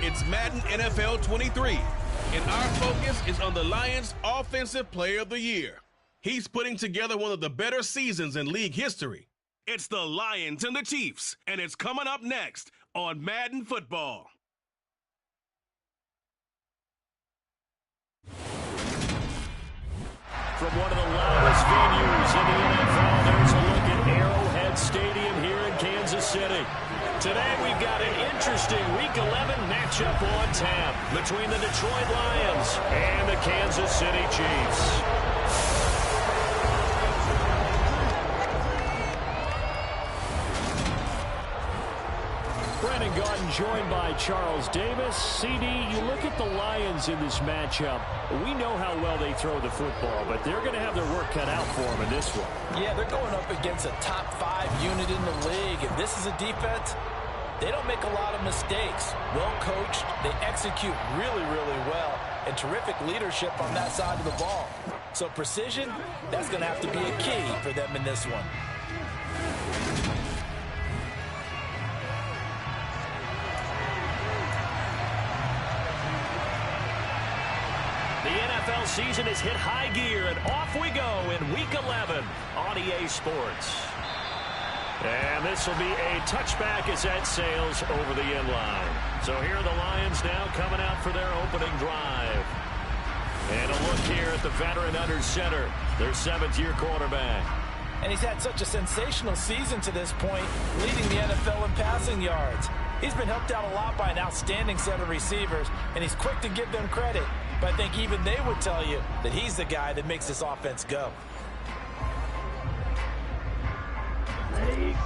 It's Madden NFL 23, and our focus is on the Lions' Offensive Player of the Year. He's putting together one of the better seasons in league history. It's the Lions and the Chiefs, and it's coming up next on Madden Football. From one of the loudest venues in the NFL, there's a look at Arrowhead Stadium here in Kansas City. Today we've got an interesting Week 11 matchup on tap between the Detroit Lions and the Kansas City Chiefs. Brandon Gaudin joined by Charles Davis. CD, you look at the Lions in this matchup. We know how well they throw the football, but they're going to have their work cut out for them in this one. Yeah, they're going up against a top 5 unit in the league, and this is a defense. They don't make a lot of mistakes. Well coached, they execute really, really well, and terrific leadership on that side of the ball. So precision, that's going to have to be a key for them in this one. The NFL season has hit high gear, and off we go in Week 11 on EA Sports. And this will be a touchback as that sails over the end line. So here are the Lions now coming out for their opening drive. And a look here at the veteran under center, their 7th-year quarterback. And he's had such a sensational season to this point, leading the NFL in passing yards. He's been helped out a lot by an outstanding set of receivers, and he's quick to give them credit. But I think even they would tell you that he's the guy that makes this offense go. Ready.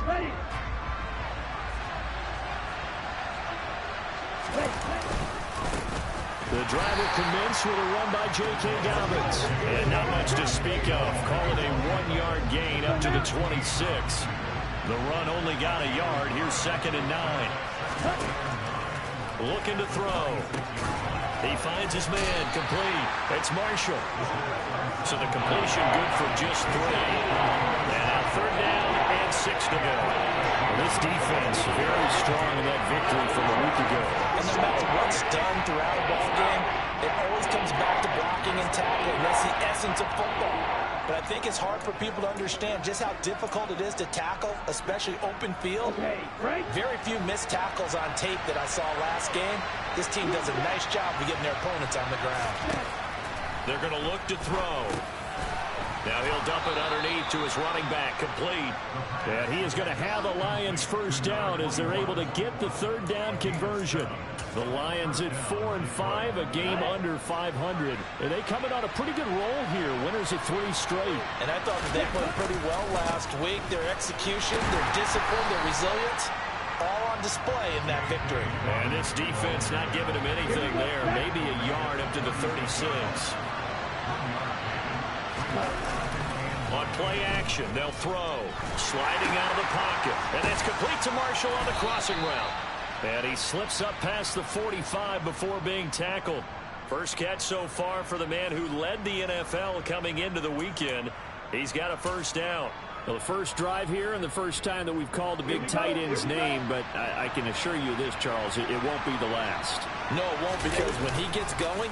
The drive will commence with a run by J.K. Dobbins. And not much to speak of. Call it a 1-yard gain up to the 26. The run only got a yard. Here's 2nd and 9. Looking to throw. He finds his man, complete. It's Marshall. So the completion good for just 3. And now 3rd down and 6 to go. This defense very strong in that victory from a week ago. And no matter what's done throughout a ball game, it always comes back to blocking and tackling. That's the essence of football. But I think it's hard for people to understand just how difficult it is to tackle, especially open field. Very few missed tackles on tape that I saw last game. This team does a nice job of getting their opponents on the ground. They're going to look to throw. Now he'll dump it underneath to his running back, complete. And he is going to have a Lions first down as they're able to get the 3rd down conversion. The Lions at 4-5, a game under 500. And they coming on a pretty good roll here, winners at 3 straight. And I thought that they played pretty well last week. Their execution, their discipline, their resilience, all on display in that victory. And this defense not giving him anything there. Maybe a yard up to the 36. On play action, they'll throw. Sliding out of the pocket. And it's complete to Marshall on the crossing route. And he slips up past the 45 before being tackled. First catch so far for the man who led the NFL coming into the weekend. He's got a first down. Well, the first drive here and the first time that we've called the big tight end's name, but I can assure you this, Charles, it won't be the last. No, it won't, because when he gets going,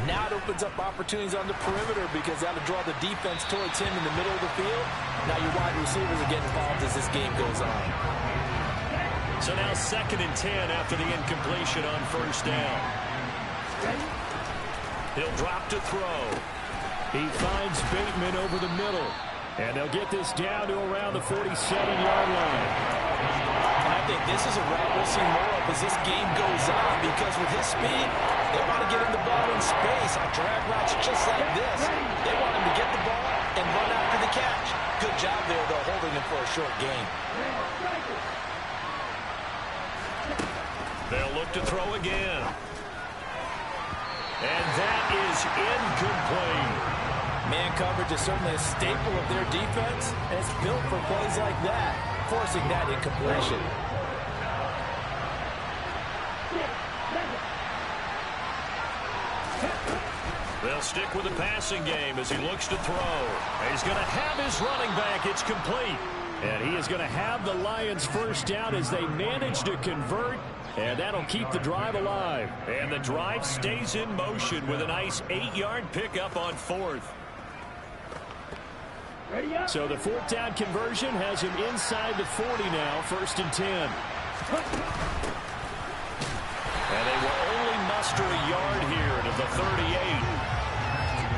now it opens up opportunities on the perimeter because that'll draw the defense towards him in the middle of the field. Now your wide receivers are getting involved as this game goes on. So now 2nd and 10 after the incompletion on first down. He'll drop to throw. He finds Bateman over the middle. And they'll get this down to around the 47-yard line. And I think this is a route we'll see more of as this game goes on, because with his speed, they want to get him the ball in space on drag routes just like this. They want him to get the ball and run after the catch. Good job there, though, holding him for a short gain. They'll look to throw again. And that is incomplete. Man coverage is certainly a staple of their defense, and it's built for plays like that, forcing that incompletion. They'll stick with the passing game as he looks to throw. He's going to have his running back. It's complete. And he is going to have the Lions first down as they manage to convert. And that'll keep the drive alive. And the drive stays in motion with a nice 8-yard pickup on 4th. So the 4th down conversion has him inside the 40 now, 1st and 10. And they will only muster a yard here to the 38.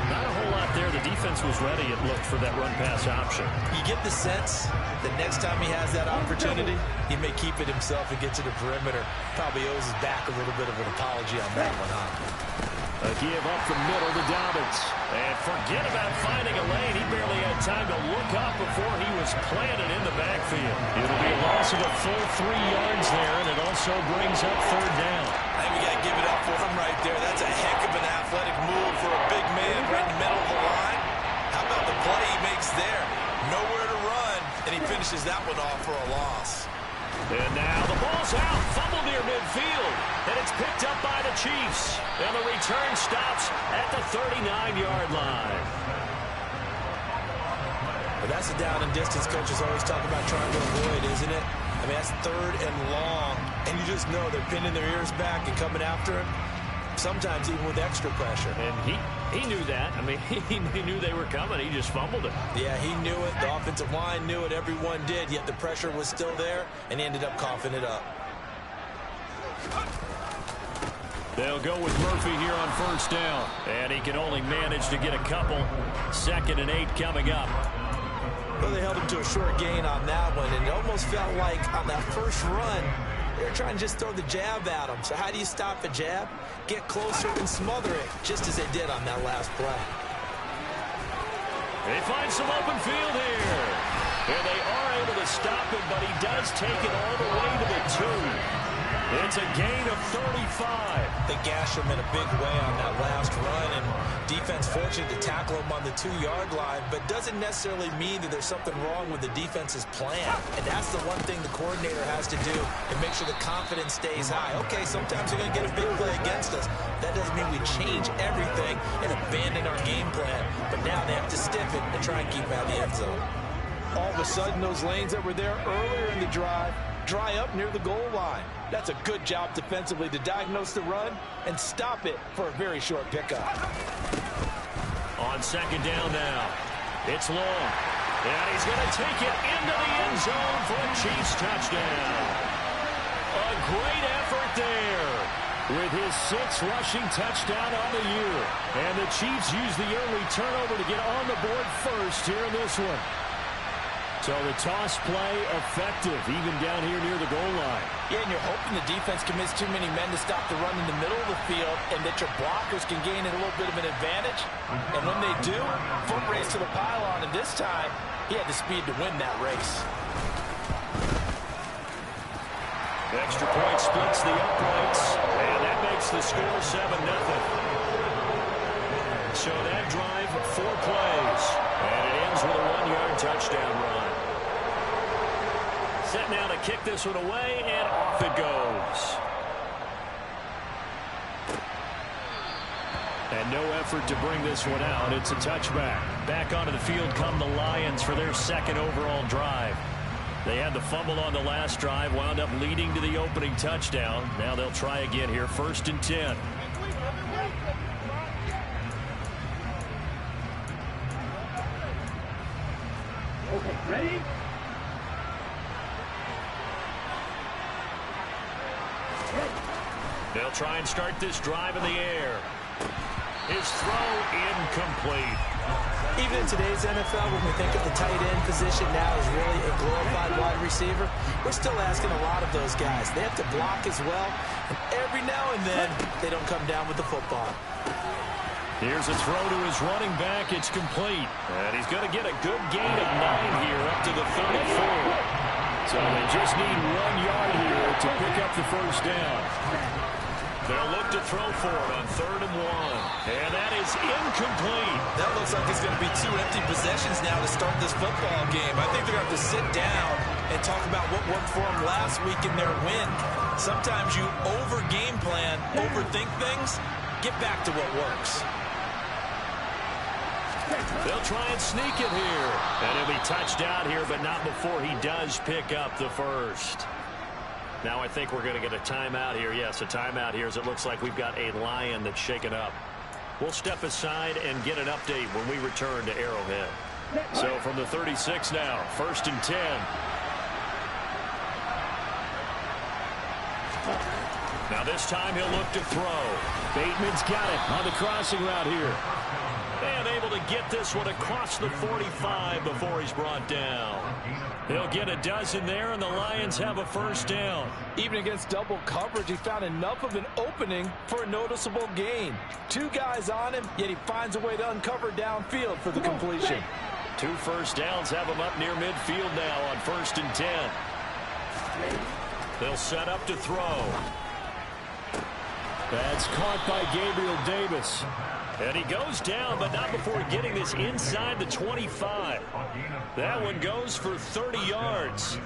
Not a whole lot there. The defense was ready, it looked, for that run-pass option. You get the sense that next time he has that opportunity, he may keep it himself and get to the perimeter. Probably owes his back a little bit of an apology on that one, huh? A give up the middle to Dobbins. And forget about finding a lane. He barely had time to look up before he was planted in the backfield. It'll be a loss of a full 3 yards there, and it also brings up 3rd down. I think we got to give it up for him right there. That's a heck of an athletic move for a big man right in the middle of the line. How about the play he makes there? Nowhere to run, and he finishes that one off for a loss. And now the ball's out, fumble near midfield, and it's picked up by the Chiefs. And the return stops at the 39-yard line. But that's the down and distance coaches always talk about trying to avoid, isn't it? I mean, that's 3rd and long, and you just know they're pinning their ears back and coming after him, sometimes even with extra pressure. And he knew that. I mean, he knew they were coming. He just fumbled it. Yeah, he knew it. The offensive line knew it. Everyone did, yet the pressure was still there, and he ended up coughing it up. They'll go with Murphy here on 1st down. And he can only manage to get a couple. 2nd and 8 coming up. Well, they held him to a short gain on that one, and it almost felt like on that first run, they were trying to just throw the jab at him. So how do you stop a jab? Get closer and smother it, just as they did on that last play. They find some open field here. And they are able to stop him, but he does take it all the way to the 2. It's a gain of 35. They gashed him in a big way on that last run, and defense fortunate to tackle him on the 2-yard line, but doesn't necessarily mean that there's something wrong with the defense's plan. And that's the one thing the coordinator has to do to make sure the confidence stays high. Okay, sometimes you're going to get a big play against us. That doesn't mean we change everything and abandon our game plan, but now they have to stiff it and try and keep him out of the end zone. All of a sudden, those lanes that were there earlier in the drive dry up near the goal line. That's a good job defensively to diagnose the run and stop it for a very short pickup. On 2nd down now, it's long. And he's going to take it into the end zone for a Chiefs touchdown. A great effort there with his 6th rushing touchdown on the year. And the Chiefs use the early turnover to get on the board first here in this one. So the toss play effective, even down here near the goal line. Yeah, and you're hoping the defense commits too many men to stop the run in the middle of the field and that your blockers can gain a little bit of an advantage. And when they do, foot race to the pylon, and this time, he had the speed to win that race. Extra point splits the uprights, and that makes the score 7-0. So that drive, 4 plays, and it ends with a 1-yard touchdown run. Set now to kick this one away, and off it goes. And no effort to bring this one out. It's a touchback. Back onto the field come the Lions for their 2nd overall drive. They had the fumble on the last drive, wound up leading to the opening touchdown. Now they'll try again here, 1st and 10. Okay, ready? They'll try and start this drive in the air. His throw incomplete. Even in today's NFL, when we think of the tight end position now as really a glorified wide receiver, we're still asking a lot of those guys. They have to block as well, and every now and then, they don't come down with the football. Here's a throw to his running back. It's complete. And he's going to get a good gain of 9 here up to the 34. So they just need 1 yard here to pick up the 1st down. They'll look to throw for it on 3rd and 1. And that is incomplete. That looks like it's going to be 2 empty possessions now to start this football game. I think they're going to have to sit down and talk about what worked for them last week in their win. Sometimes you over-game plan, overthink things, get back to what works. They'll try and sneak it here. And he'll be touched out here, but not before he does pick up the 1st. Now I think we're going to get a timeout here. Yes, a timeout here as it looks like we've got a Lion that's shaken up. We'll step aside and get an update when we return to Arrowhead. So from the 36 now, 1st and 10. Now this time he'll look to throw. Bateman's got it on the crossing route here. And able to get this one across the 45 before he's brought down. He'll get a dozen there, and the Lions have a first down. Even against double coverage, he found enough of an opening for a noticeable gain. 2 guys on him, yet he finds a way to uncover downfield for the completion. 2 first downs have him up near midfield now on 1st and 10. They'll set up to throw. That's caught by Gabriel Davis. And he goes down, but not before getting this inside the 25. That one goes for 30 yards.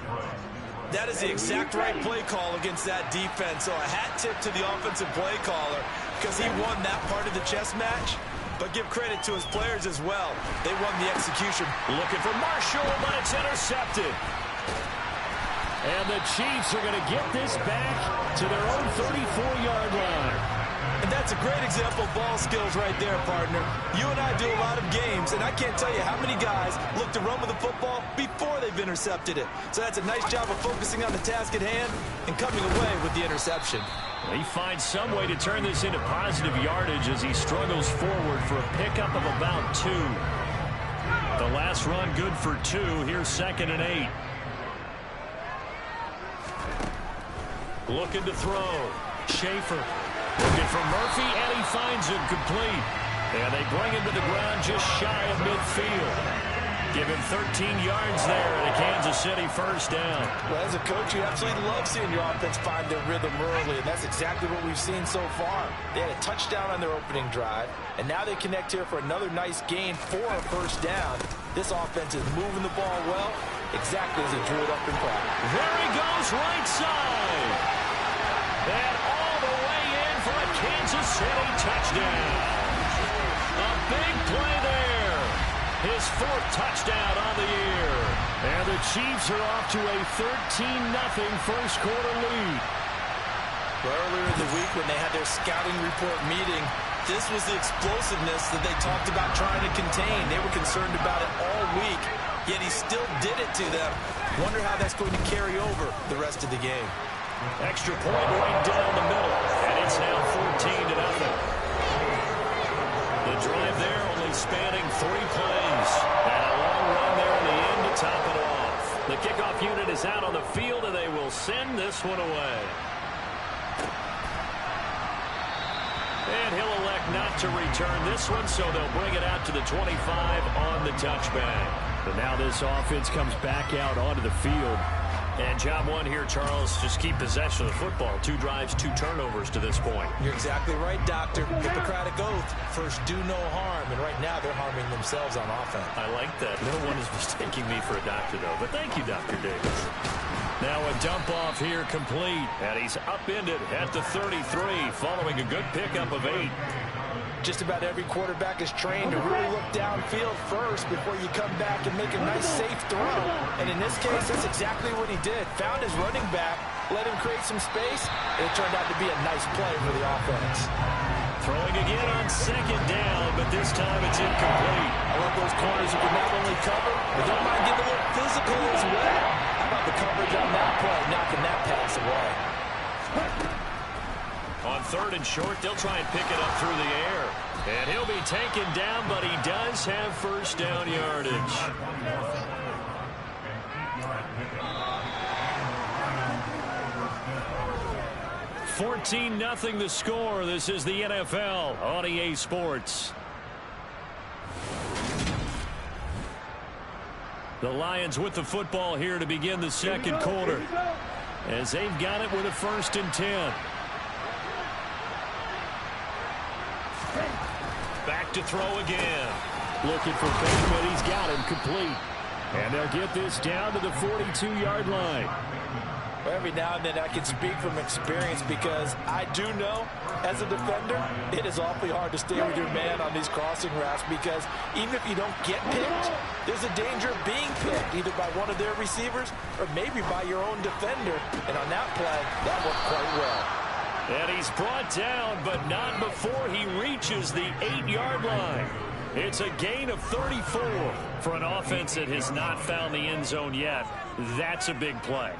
That is the exact right play call against that defense. So a hat tip to the offensive play caller because he won that part of the chess match. But give credit to his players as well. They won the execution. Looking for Marshall, but it's intercepted. And the Chiefs are going to get this back to their own 34-yard line. And that's a great example of ball skills right there, partner. You and I do a lot of games, and I can't tell you how many guys look to run with the football before they've intercepted it. So that's a nice job of focusing on the task at hand and coming away with the interception. He finds some way to turn this into positive yardage as he struggles forward for a pickup of about 2. The last run good for 2. Here's 2nd and 8. Looking to throw. Schaefer looking for Murphy, and he finds him complete. And they bring him to the ground just shy of midfield. Give him 13 yards there and a Kansas City first down. Well, as a coach, you absolutely love seeing your offense find their rhythm early, and that's exactly what we've seen so far. They had a touchdown on their opening drive, and now they connect here for another nice gain for a first down. This offense is moving the ball well, exactly as they drew it up in practice. There he goes, right side. And all the way in for a Kansas City touchdown. A big play there. His 4th touchdown on the year. And the Chiefs are off to a 13-0 first quarter lead. Earlier in the week when they had their scouting report meeting, this was the explosiveness that they talked about trying to contain. They were concerned about it all week, yet he still did it to them. Wonder how that's going to carry over the rest of the game. Extra point right down the middle, and it's now 14-0. The drive there only spanning 3 plays, and a long run there in the end to top it off. The kickoff unit is out on the field, and they will send this one away. And he'll elect not to return this one, so they'll bring it out to the 25 on the touchback. But now this offense comes back out onto the field. And job 1 here, Charles, just keep possession of the football. 2 drives, 2 turnovers to this point. You're exactly right, Doctor. Hippocratic oath. First, do no harm. And right now, they're harming themselves on offense. I like that. No one is mistaking me for a doctor, though. But thank you, Dr. Davis. Now a dump off here complete. And he's upended at the 33 following a good pickup of 8. Just about every quarterback is trained to really look downfield first before you come back and make a nice, safe throw. And in this case, that's exactly what he did. Found his running back, let him create some space, and it turned out to be a nice play for the offense. Throwing again on 2nd down, but this time it's incomplete. I love those corners who can not only cover, but don't mind getting a little physical as well. How about the coverage on that play, knocking that pass away? On 3rd and short, they'll try and pick it up through the air. And he'll be taken down, but he does have first down yardage. $14-0 the score. This is the NFL on EA Sports. The Lions with the football here to begin the second quarter, as they've got it with a 1st and 10. Back to throw again. Looking for Bateman. He's got him complete. And they'll get this down to the 42-yard line. Every now and then I can speak from experience because I do know, as a defender, it is awfully hard to stay with your man on these crossing routes because even if you don't get picked, there's a danger of being picked either by one of their receivers or maybe by your own defender. And on that play, that worked quite well. And he's brought down, but not before he reaches the 8-yard line. It's a gain of 34 for an offense that has not found the end zone yet. That's a big play.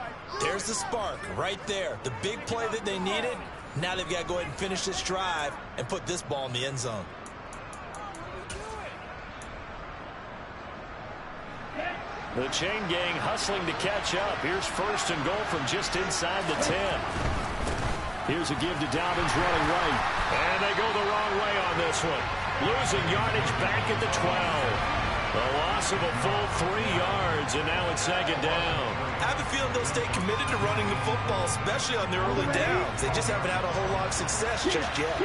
There's the spark right there. The big play that they needed. Now they've got to go ahead and finish this drive and put this ball in the end zone. The chain gang hustling to catch up. Here's first and goal from just inside the 10. Here's a give to Dobbins running right. And they go the wrong way on this one. Losing yardage back at the 12. A loss of a full 3 yards, and now it's second down. I have a feeling they'll stay committed to running the football, especially on their early downs. They just haven't had a whole lot of success just yet.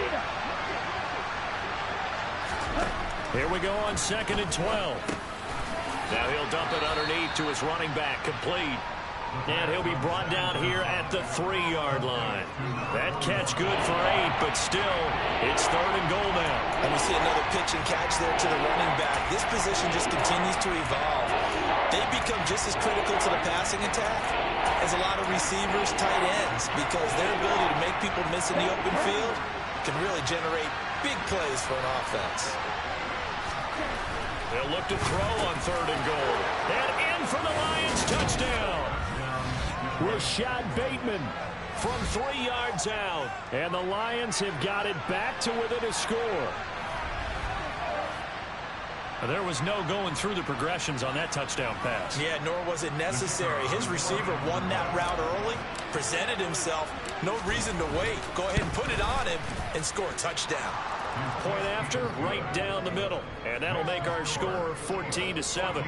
Here we go on second and 12. Now he'll dump it underneath to his running back, complete. And he'll be brought down here at the 3-yard line. That catch good for 8, but still, it's third and goal now. And we see another pitch and catch there to the running back. This position just continues to evolve. They become just as critical to the passing attack as a lot of receivers, tight ends, because their ability to make people miss in the open field can really generate big plays for an offense. They'll look to throw on third and goal. And in for the Lions, touchdown. Rashad Bateman from 3 yards out. And the Lions have got it back to within a score. There was no going through the progressions on that touchdown pass. Yeah, nor was it necessary. His receiver won that route early, presented himself. No reason to wait. Go ahead and put it on him and score a touchdown. Point after, right down the middle. And that'll make our score 14-7.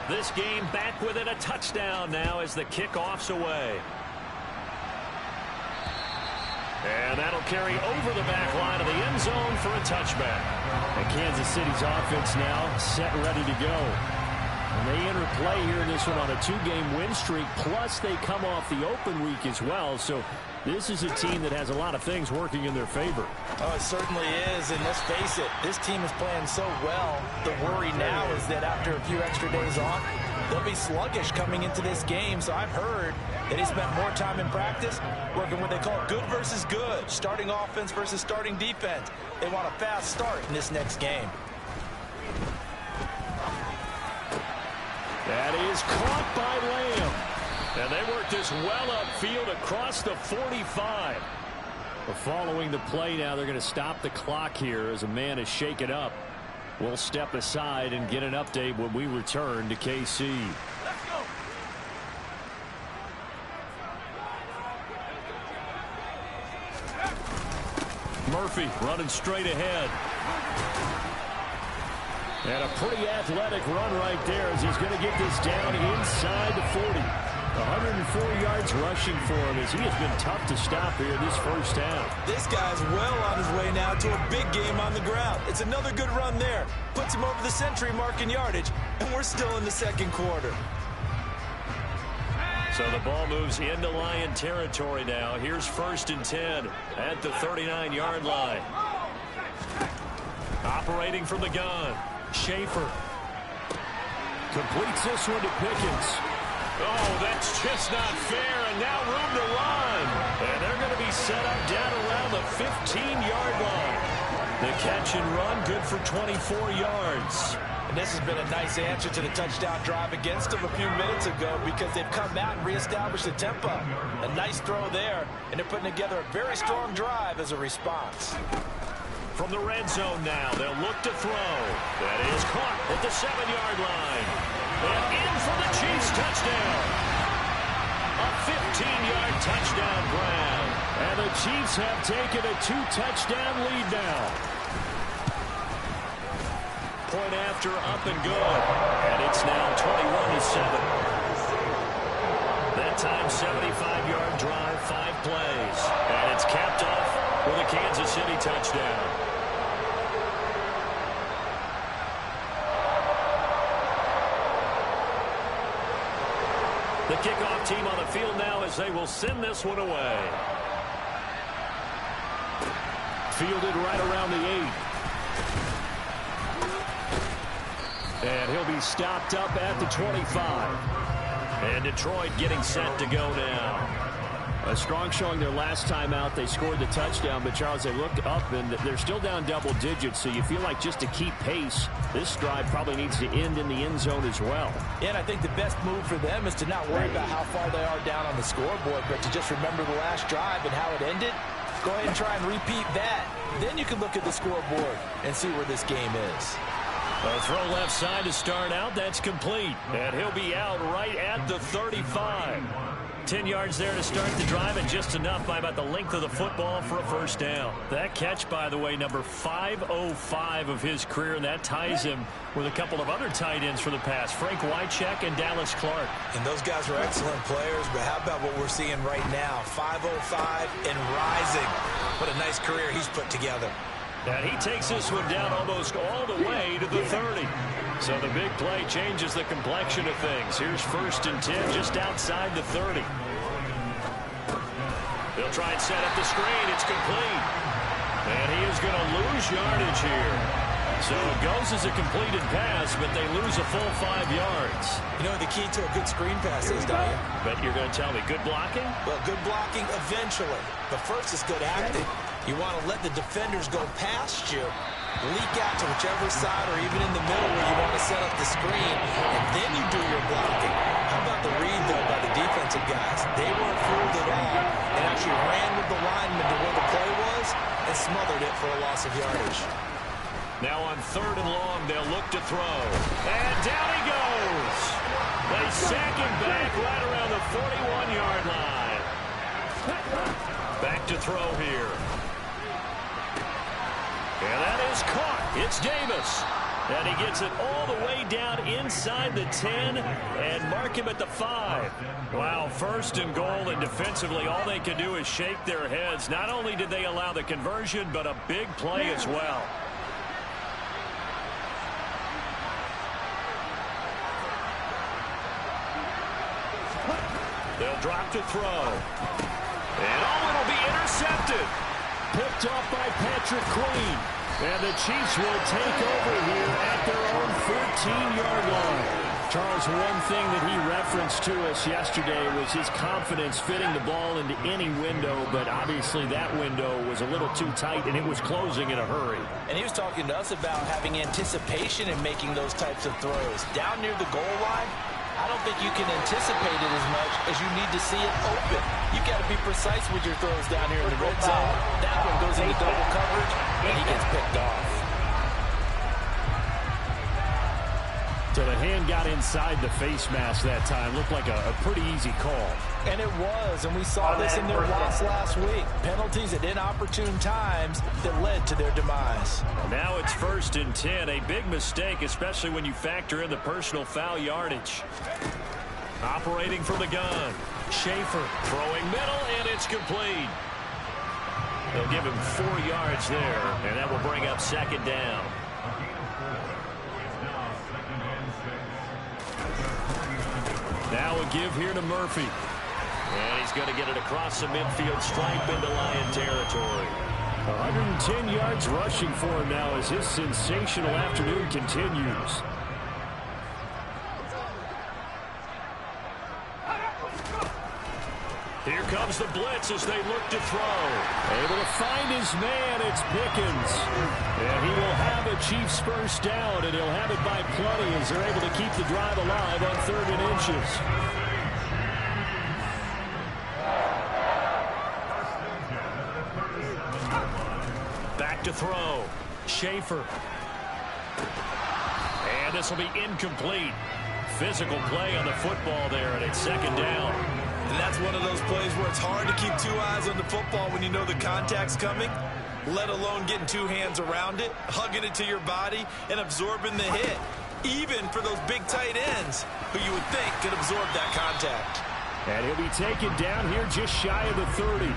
This game back within a touchdown now as the kickoff's away. And that'll carry over the back line of the end zone for a touchback. And Kansas City's offense now set ready to go. And they enter play here in this one on a 2-game win streak, plus they come off the open week as well. So this is a team that has a lot of things working in their favor. Oh, it certainly is, and let's face it, this team is playing so well. The worry now is that after a few extra days off, they'll be sluggish coming into this game. So I've heard that he spent more time in practice working what they call good versus good, starting offense versus starting defense. They want a fast start in this next game. That is caught by Lamb. And they work this well upfield across the 45. Following the play now, they're going to stop the clock here as a man is shaken up. We'll step aside and get an update when we return to KC. Let's go. Murphy running straight ahead. And a pretty athletic run right there as he's going to get this down inside the 40. 104 yards rushing for him as he has been tough to stop here this first half. This guy's well on his way now to a big game on the ground. It's another good run there. Puts him over the century mark in yardage, and we're still in the second quarter. So the ball moves into Lion territory now. Here's first and 10 at the 39-yard line. Operating from the gun. Schaefer completes this one to Pickens. Oh, that's just not fair, and now room to run. And they're going to be set up down around the 15-yard line. The catch and run good for 24 yards. And this has been a nice answer to the touchdown drive against them a few minutes ago because they've come out and reestablished the tempo. A nice throw there, and they're putting together a very strong drive as a response. From the red zone now, they'll look to throw. That is caught at the 7-yard line. And in for the Chiefs touchdown. A 15-yard touchdown grab. And the Chiefs have taken a 2-touchdown lead now. Point after up and good. And it's now 21-7. That time 75-yard drive, 5 plays. And it's capped off with a Kansas City touchdown. The kickoff team on the field now as they will send this one away. Fielded right around the 8. And he'll be stopped up at the 25. And Detroit getting set to go now. A strong showing their last time out. They scored the touchdown, but Charles, they looked up and they're still down double digits, so you feel like just to keep pace, this drive probably needs to end in the end zone as well. Yeah, and I think the best move for them is to not worry about how far they are down on the scoreboard, but to just remember the last drive and how it ended. Go ahead and try and repeat that. Then you can look at the scoreboard and see where this game is. A throw left side to start out. That's complete. And he'll be out right at the 35. 10 yards there to start the drive, and just enough by about the length of the football for a first down. That catch, by the way, number 505 of his career, and that ties him with a couple of other tight ends for the pass, Frank Wycheck and Dallas Clark. And those guys are excellent players, but how about what we're seeing right now? 505 and rising. What a nice career he's put together. And he takes this one down almost all the way to the 30. So the big play changes the complexion of things. Here's 1st and 10 just outside the 30. They'll try and set up the screen. It's complete. And he is going to lose yardage here. So it goes as a completed pass, but they lose a full 5 yards. You know what the key to a good screen pass is, don't you? But you're going to tell me, good blocking? Well, good blocking eventually. But first is good acting. You want to let the defenders go past you, leak out to whichever side or even in the middle where you want to set up the screen, and then you do your blocking. How about the read, though, by the defensive guys? They weren't fooled at all and actually ran with the lineman to where the play was and smothered it for a loss of yardage. Now on 3rd and long, they'll look to throw. And down he goes. They sack him back right around the 41-yard line. Back to throw here. And that is caught. It's Davis. And he gets it all the way down inside the 10 and mark him at the 5. Wow, 1st and goal, and defensively all they can do is shake their heads. Not only did they allow the conversion, but a big play as well. They'll drop to throw. And it'll be intercepted. Picked off by Patrick Queen. And the Chiefs will take over here at their own 14-yard line. Charles, one thing that he referenced to us yesterday was his confidence fitting the ball into any window, but obviously that window was a little too tight, and it was closing in a hurry. And he was talking to us about having anticipation in making those types of throws. Down near the goal line, I don't think you can anticipate it as much as you need to see it open. You've got to be precise with your throws down here in the red zone. That one goes into double coverage, and he gets picked off. So the hand got inside the face mask that time. Looked like a pretty easy call. And it was, and we saw this in their loss last week. Penalties at inopportune times that led to their demise. Now it's 1st and 10. A big mistake, especially when you factor in the personal foul yardage. Operating from the gun. Schaefer throwing middle, and it's complete. They'll give him 4 yards there, and that will bring up 2nd down. Now a give here to Murphy. And he's going to get it across the midfield stripe into Lion territory. 110 yards rushing for him now as his sensational afternoon continues. Here comes the blitz as they look to throw. Able to find his man, it's Pickens. And he will have a Chiefs first down, and he'll have it by plenty as they're able to keep the drive alive on 3rd and inches. Back to throw. Schaefer. And this will be incomplete. Physical play on the football there, and it's 2nd down. And that's one of those plays where it's hard to keep 2 eyes on the football when you know the contact's coming, let alone getting 2 hands around it, hugging it to your body, and absorbing the hit, even for those big tight ends who you would think could absorb that contact. And he'll be taken down here just shy of the 30.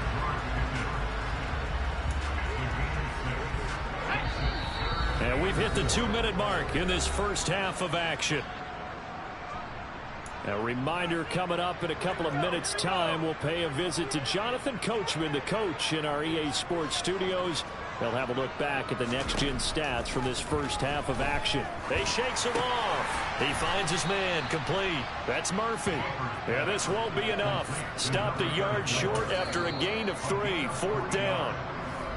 And we've hit the 2-minute mark in this first half of action. A reminder coming up in a couple of minutes' time. We'll pay a visit to Jonathan Coachman, the coach in our EA Sports studios. They'll have a look back at the next-gen stats from this first half of action. He shakes him off. He finds his man complete. That's Murphy. Yeah, this won't be enough. Stopped a yard short after a gain of 3. 4th down.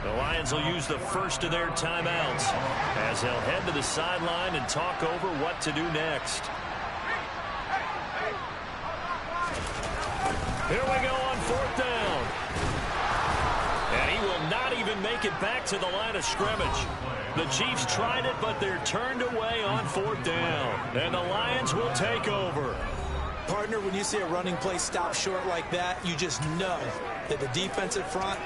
The Lions will use the first of their timeouts as they'll head to the sideline and talk over what to do next. Here we go on 4th down. And he will not even make it back to the line of scrimmage. The Chiefs tried it, but they're turned away on 4th down. And the Lions will take over. Partner, when you see a running play stop short like that, you just know that the defensive front,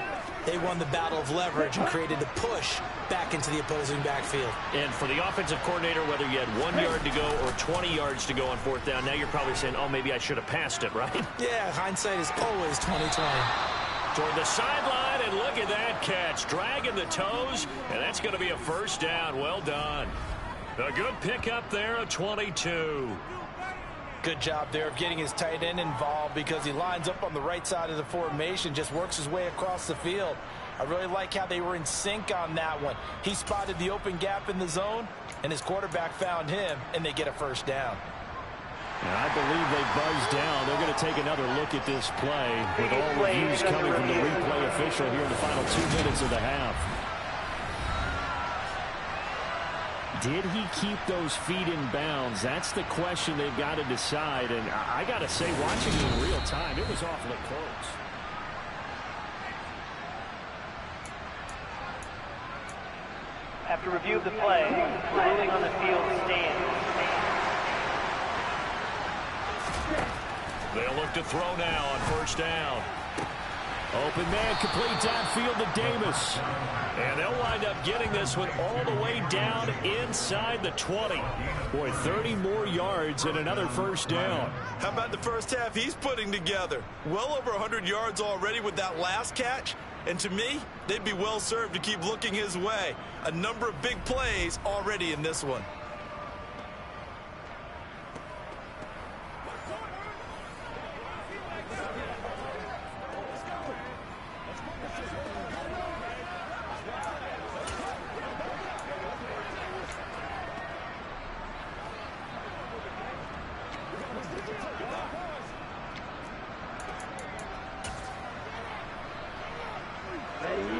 they won the battle of leverage and created a push back into the opposing backfield. And for the offensive coordinator, whether you had 1 yard to go or 20 yards to go on 4th down, now you're probably saying, oh, maybe I should have passed it, right? Yeah, hindsight is always 20/20. Toward the sideline, and look at that catch. Dragging the toes, and that's going to be a 1st down. Well done. A good pickup there of 22. Good job there of getting his tight end involved because he lines up on the right side of the formation, just works his way across the field. I really like how they were in sync on that one. He spotted the open gap in the zone, and his quarterback found him, and they get a 1st down. And I believe they buzzed down. They're going to take another look at this play with all reviews coming from the replay official here in the final 2 minutes of the half. Did he keep those feet in bounds? That's the question they've got to decide. And I got to say, watching it in real time, it was awfully close. After review of the play, the ruling on the field stands. They'll look to throw now on 1st down. Open man complete downfield to Davis. And they'll wind up getting this one all the way down inside the 20. Boy, 30 more yards and another 1st down. How about the first half he's putting together? Well over 100 yards already with that last catch. And to me, they'd be well served to keep looking his way. A number of big plays already in this one.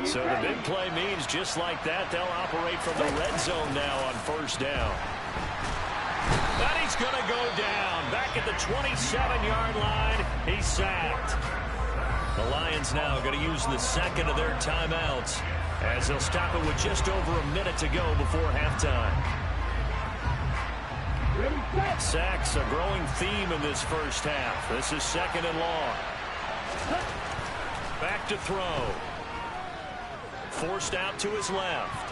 So the big play means just like that, they'll operate from the red zone now on 1st down. And he's going to go down. Back at the 27-yard line, he's sacked. The Lions now going to use the second of their timeouts as they'll stop it with just over a minute to go before halftime. Sacks a growing theme in this first half. This is 2nd and long. Back to throw. Forced out to his left.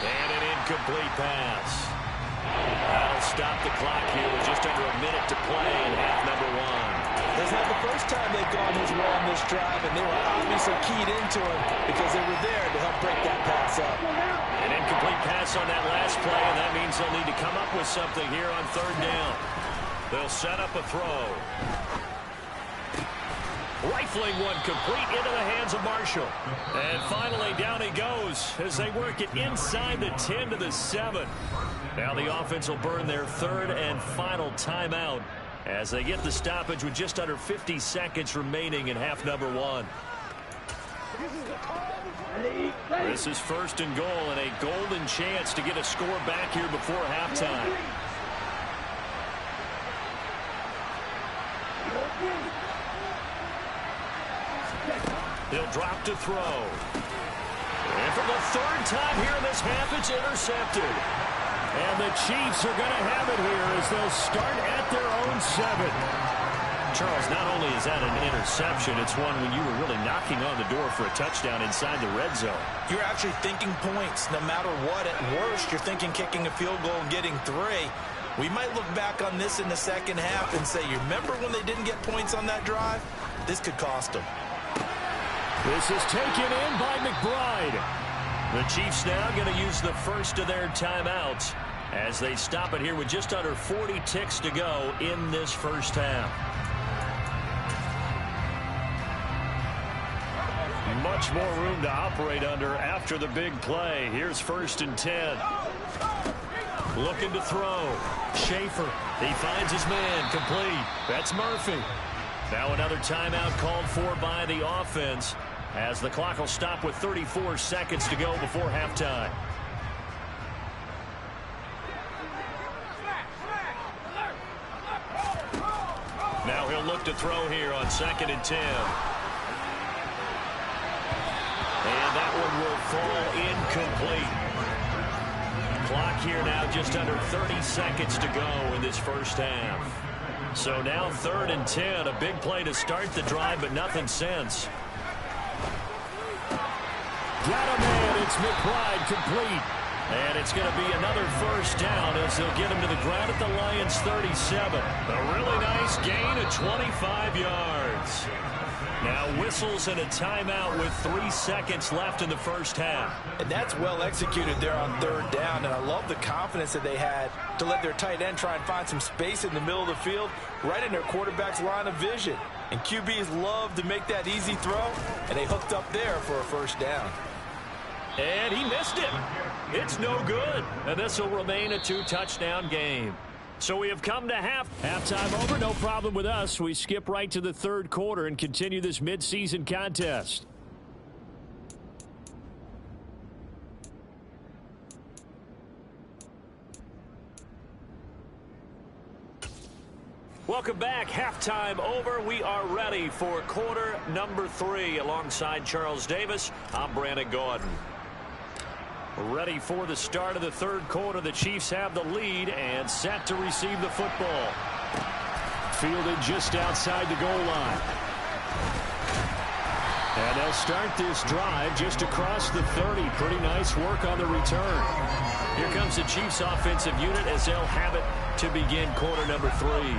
And an incomplete pass. That'll stop the clock here with just under a minute to play in half number 1. It's not the first time they've gone his way on this drive, and they were obviously keyed into him because they were there to help break that pass up. An incomplete pass on that last play, and that means they'll need to come up with something here on 3rd down. They'll set up a throw. Rifling one complete into the hands of Marshall. And finally down he goes as they work it inside the 10 to the 7. Now the offense will burn their 3rd and final timeout as they get the stoppage with just under 50 seconds remaining in half number 1. This is 1st and goal and a golden chance to get a score back here before halftime. He'll drop to throw. And for the 3rd time here in this half, it's intercepted. And the Chiefs are going to have it here as they'll start at their own 7. Charles, not only is that an interception, it's one when you were really knocking on the door for a touchdown inside the red zone. You're actually thinking points no matter what. At worst, you're thinking kicking a field goal and getting 3. We might look back on this in the second half and say, you remember when they didn't get points on that drive? This could cost them. This is taken in by McBride. The Chiefs now going to use the first of their timeouts as they stop it here with just under 40 ticks to go in this first half. Much more room to operate under after the big play. Here's 1st and 10. Looking to throw. Schaefer. He finds his man. Complete. That's Murphy. Now another timeout called for by the offense as the clock will stop with 34 seconds to go before halftime. Now he'll look to throw here on 2nd and 10. And that one will fall incomplete. Clock here now just under 30 seconds to go in this first half. So now 3rd and 10. A big play to start the drive, but nothing since. Got a man. It's McBride complete. And it's going to be another first down as they'll get him to the ground at the Lions 37. A really nice gain of 25 yards. Now whistles and a timeout with 3 seconds left in the first half. And that's well executed there on 3rd down. And I love the confidence that they had to let their tight end try and find some space in the middle of the field, right in their quarterback's line of vision. And QBs love to make that easy throw, and they hooked up there for a first down. And he missed it. It's no good. And this will remain a 2-touchdown game. So we have come to halftime over. No problem with us. We skip right to the 3rd quarter and continue this midseason contest. Welcome back. Halftime over. We are ready for quarter number 3. Alongside Charles Davis, I'm Brandon Gaudin. Ready for the start of the 3rd quarter. The Chiefs have the lead and set to receive the football. Fielded just outside the goal line. And they'll start this drive just across the 30. Pretty nice work on the return. Here comes the Chiefs offensive unit as they'll have it to begin quarter number 3.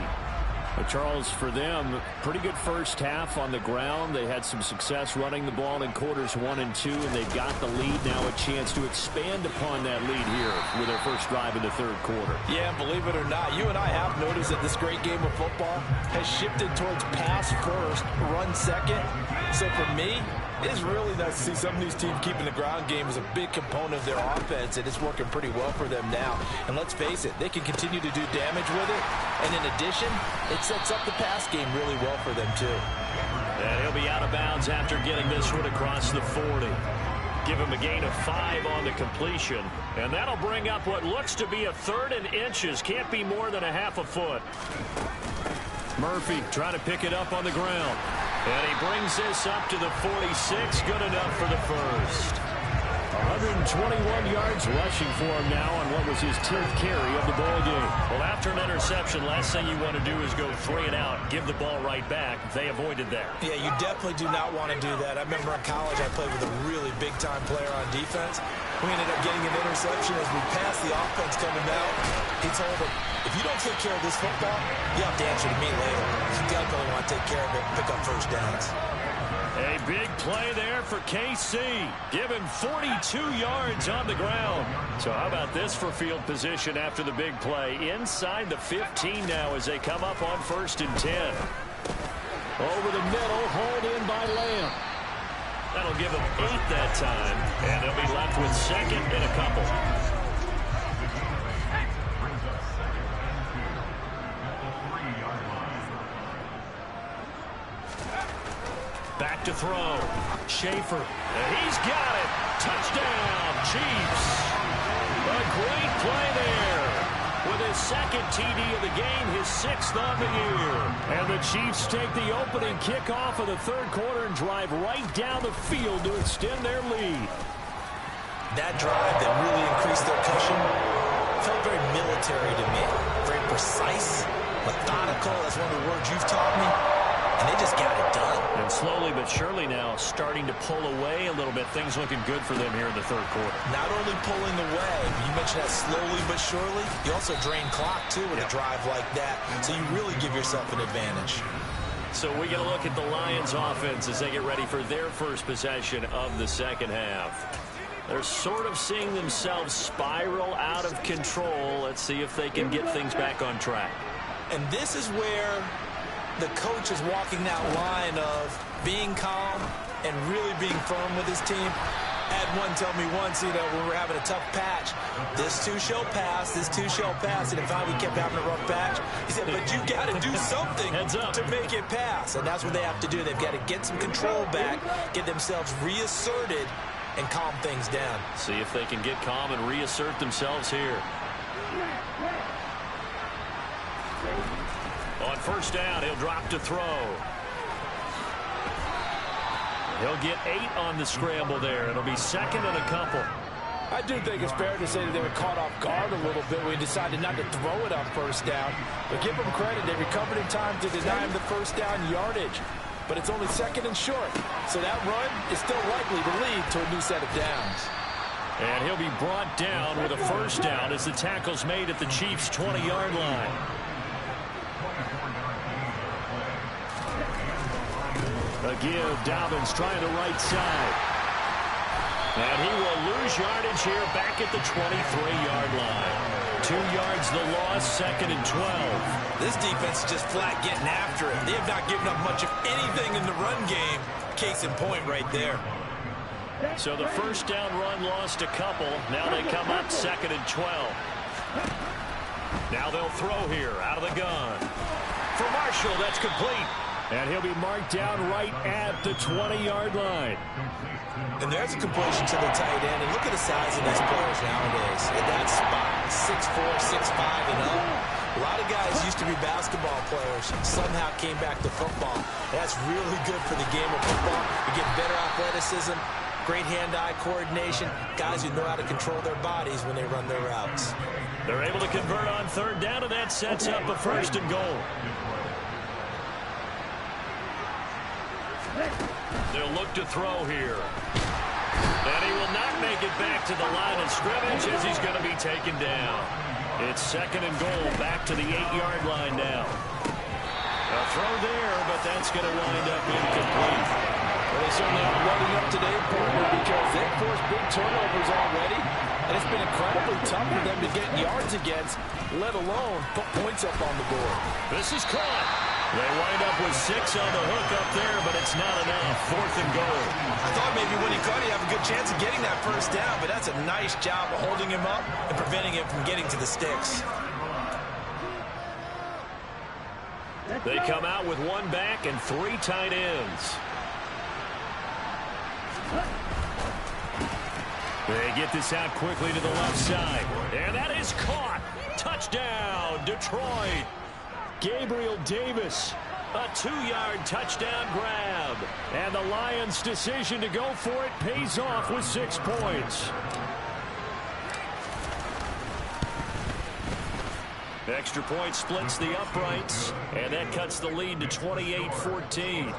But Charles, for them, pretty good first half on the ground. They had some success running the ball in quarters 1 and 2, and they've got the lead now, a chance to expand upon that lead here with their first drive in the 3rd quarter. Yeah, believe it or not, you and I have noticed that this great game of football has shifted towards pass first, run second. So for me, it is really nice to see some of these teams keeping the ground game as a big component of their offense, and it's working pretty well for them now. And let's face it, they can continue to do damage with it. And in addition, it sets up the pass game really well for them, too. And he'll be out of bounds after getting this one across the 40. Give him a gain of 5 on the completion. And that'll bring up what looks to be a 3rd and inches. Can't be more than a half a foot. Murphy trying to pick it up on the ground. And he brings this up to the 46. Good enough for the first. 121 yards rushing for him now on what was his 10th carry of the ball game. Well, after an interception, last thing you want to do is go 3 and out, give the ball right back. They avoided that. Yeah, you definitely do not want to do that. I remember in college I played with a really big-time player on defense. We ended up getting an interception as we passed the offense coming out. He told him, if you don't take care of this football, you have to answer to me later. You definitely want to take care of it and pick up first downs. A big play there for KC. Give him 42 yards on the ground. So how about this for field position after the big play? Inside the 15 now as they come up on 1st and 10. Over the middle, hauled in by Lamb. That'll give them 8 that time. And they'll be left with 2nd and a couple. Back to throw. Schaefer. And he's got it. Touchdown, Chiefs. A great play there. With his 2nd TD of the game, his 6th on the year. And the Chiefs take the opening kickoff of the 3rd quarter and drive right down the field to extend their lead. That drive that really increased their cushion felt very military to me. Very precise, methodical. That's one of the words you've taught me. And they just got it done. And slowly but surely now starting to pull away a little bit. Things looking good for them here in the 3rd quarter. Not only pulling away, you mentioned that slowly but surely, you also drain clock, too, with a drive like that. So you really give yourself an advantage. So we get a look at the Lions offense as they get ready for their first possession of the 2nd half. They're sort of seeing themselves spiral out of control. Let's see if they can get things back on track. And this is where the coach is walking that line of being calm and really being firm with his team. I had one tell me once, when we were having a tough patch, this too shall pass, this too shall pass. And finally we kept having a rough patch. He said, but you got to do something to make it pass. And that's what they have to do. They've got to get some control back, get themselves reasserted, and calm things down. See if they can get calm and reassert themselves here. On first down, he'll drop to throw. He'll get 8 on the scramble there. It'll be second and a couple. I do think it's fair to say that they were caught off guard a little bit when he decided not to throw it on first down. But give them credit. They recovered in time to deny him the first down yardage. But it's only second and short. So that run is still likely to lead to a new set of downs. And he'll be brought down with a first down as the tackle's made at the Chiefs' 20-yard line. A give, Dobbins trying the right side. And he will lose yardage here back at the 23-yard line. 2 yards the loss, second and 12. This defense is just flat getting after it. They have not given up much of anything in the run game. Case in point right there. So the first down run lost a couple. Now they come up second and 12. Now they'll throw here out of the gun. For Marshall, that's complete. And he'll be marked down right at the 20-yard line. And there's a completion to the tight end. And look at the size of these players nowadays. At that spot, 6'4", 6'5", and up. A lot of guys used to be basketball players. Somehow came back to football. That's really good for the game of football. You get better athleticism, great hand-eye coordination. Guys who know how to control their bodies when they run their routes. They're able to convert on third down, and that sets up a first and goal. They'll look to throw here. And he will not make it back to the line of scrimmage as he's going to be taken down. It's second and goal back to the 8-yard line now. A throw there, but that's going to wind up incomplete. Well, they certainly aren't loading up today, partner, because they've forced big turnovers already. And it's been incredibly tough for them to get yards against, let alone put points up on the board. This is caught. They wind up with 6 on the hook up there, but it's not enough. Fourth and goal. I thought maybe when he caught, he'd have a good chance of getting that first down, but that's a nice job of holding him up and preventing him from getting to the sticks. They come out with 1 back and 3 tight ends. They get this out quickly to the left side. And that is caught. Touchdown, Detroit. Gabriel Davis, a 2-yard touchdown grab. And the Lions' decision to go for it pays off with 6 points. Extra point splits the uprights, and that cuts the lead to 28-14.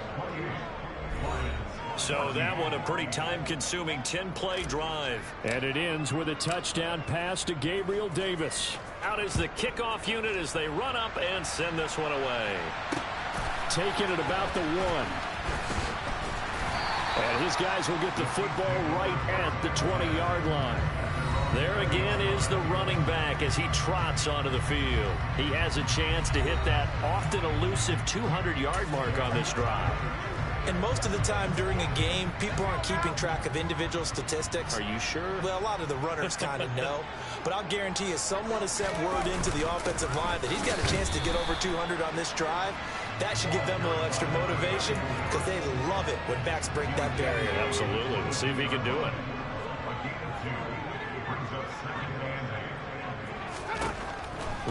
So that one a pretty time-consuming 10-play drive. And it ends with a touchdown pass to Gabriel Davis. Out is the kickoff unit as they run up and send this one away. Taking it about the 1. And his guys will get the football right at the 20-yard line. There again is the running back as he trots onto the field. He has a chance to hit that often elusive 200-yard mark on this drive. And most of the time during a game, people aren't keeping track of individual statistics. Are you sure? Well, a lot of the runners kind of know. But I'll guarantee you, someone has sent word into the offensive line that he's got a chance to get over 200 on this drive. That should give them a little extra motivation because they love it when backs break that barrier. Absolutely. We'll see if he can do it.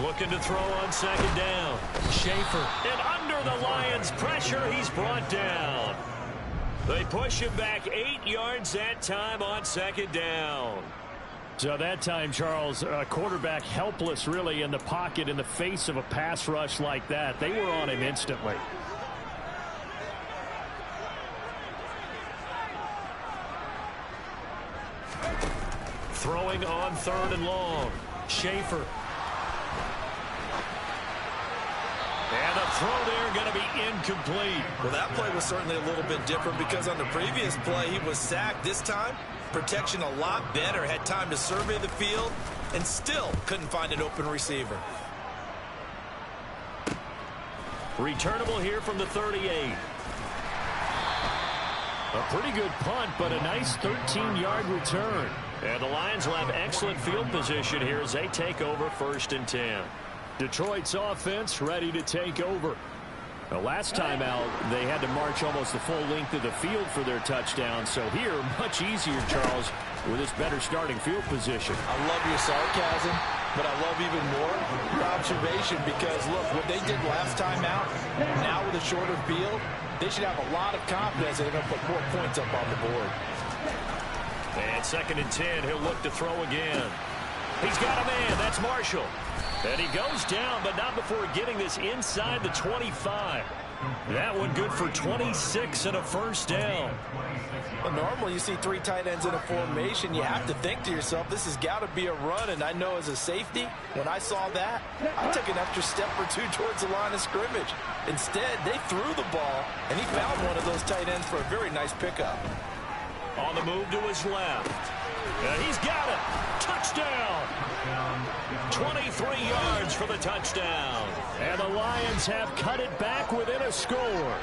Looking to throw on second down. Schaefer. And under the Lions' pressure, he's brought down. They push him back 8 yards that time on second down. So that time, Charles, quarterback helpless really in the pocket in the face of a pass rush like that. They were on him instantly. Throwing on third and long. Schaefer. And the throw there going to be incomplete. Well, that play was certainly a little bit different because on the previous play, he was sacked. This time, Protection a lot better. Had time to survey the field and still couldn't find an open receiver. Returnable here from the 38. A pretty good punt, but a nice 13-yard return. And the Lions will have excellent field position here as they take over 1st and 10. Detroit's offense ready to take over. The last time out, they had to march almost the full length of the field for their touchdown. So here, much easier, Charles, with this better starting field position. I love your sarcasm, but I love even more your observation because, look, what they did last time out, now with a shorter field, they should have a lot of confidence they're going to put more points up on the board. And 2nd and 10, he'll look to throw again. He's got a man. That's Marshall. And he goes down, but not before getting this inside the 25. That one good for 26 and a 1st down. Well, normally you see 3 tight ends in a formation. You have to think to yourself, this has got to be a run. And I know as a safety, when I saw that, I took an extra step or 2 towards the line of scrimmage. Instead, they threw the ball, and he found one of those tight ends for a very nice pickup. On the move to his left. And he's got it. Touchdown. 23 yards for the touchdown. And the Lions have cut it back within a score.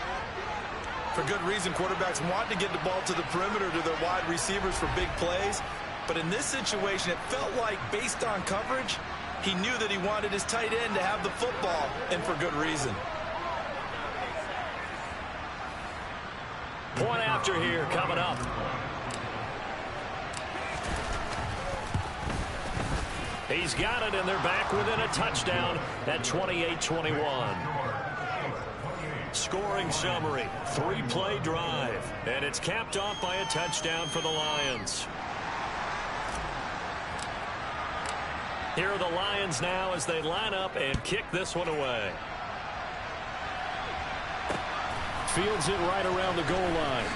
For good reason, quarterbacks want to get the ball to the perimeter to their wide receivers for big plays. But in this situation, it felt like, based on coverage, he knew that he wanted his tight end to have the football, and for good reason. Point after here coming up. He's got it, and they're back within a touchdown at 28-21. Scoring summary, 3-play drive, and it's capped off by a touchdown for the Lions. Here are the Lions now as they line up and kick this one away. Fields it right around the goal line.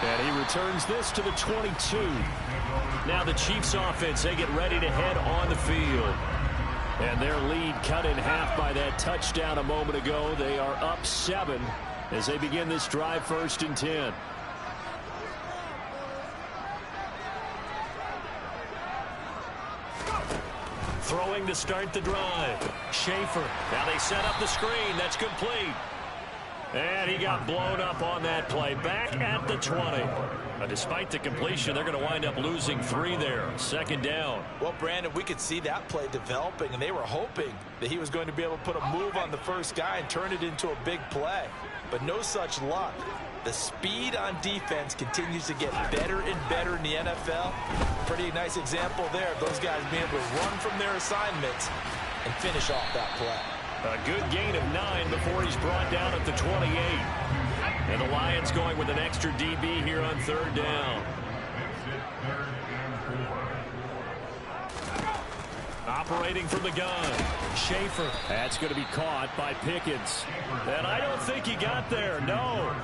And he returns this to the 22. Now the Chiefs offense, they get ready to head on the field. And their lead cut in half by that touchdown a moment ago. They are up 7 as they begin this drive 1st and 10. Throwing to start the drive. Schaefer. Now they set up the screen. That's complete. And he got blown up on that play. Back at the 20. Despite the completion, they're going to wind up losing 3 there. 2nd down. Well, Brandon, we could see that play developing, and they were hoping that he was going to be able to put a move on the first guy and turn it into a big play. But no such luck. The speed on defense continues to get better and better in the NFL. Pretty nice example there of those guys being able to run from their assignments and finish off that play. A good gain of 9 before he's brought down at the 28. And the Lions going with an extra DB here on 3rd down. Operating from the gun. Schaefer. That's going to be caught by Pickens. And I don't think he got there. No.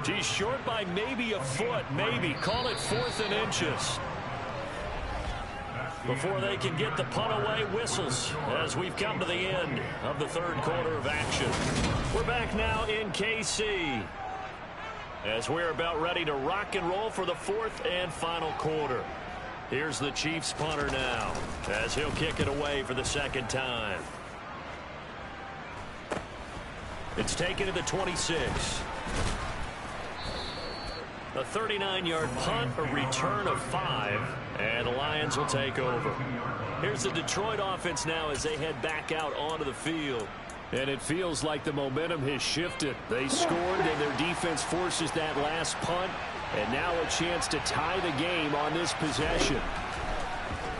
He's short by maybe a foot. Maybe. Call it 4th and inches. Before they can get the punt away, whistles as we've come to the end of the 3rd quarter of action. We're back now in KC as we're about ready to rock and roll for the 4th and final quarter. Here's the Chiefs punter now as he'll kick it away for the 2nd time. It's taken to the 26. A 39-yard punt, a return of 5, and the Lions will take over. Here's the Detroit offense now as they head back out onto the field. And it feels like the momentum has shifted. They scored, and their defense forces that last punt, and now a chance to tie the game on this possession.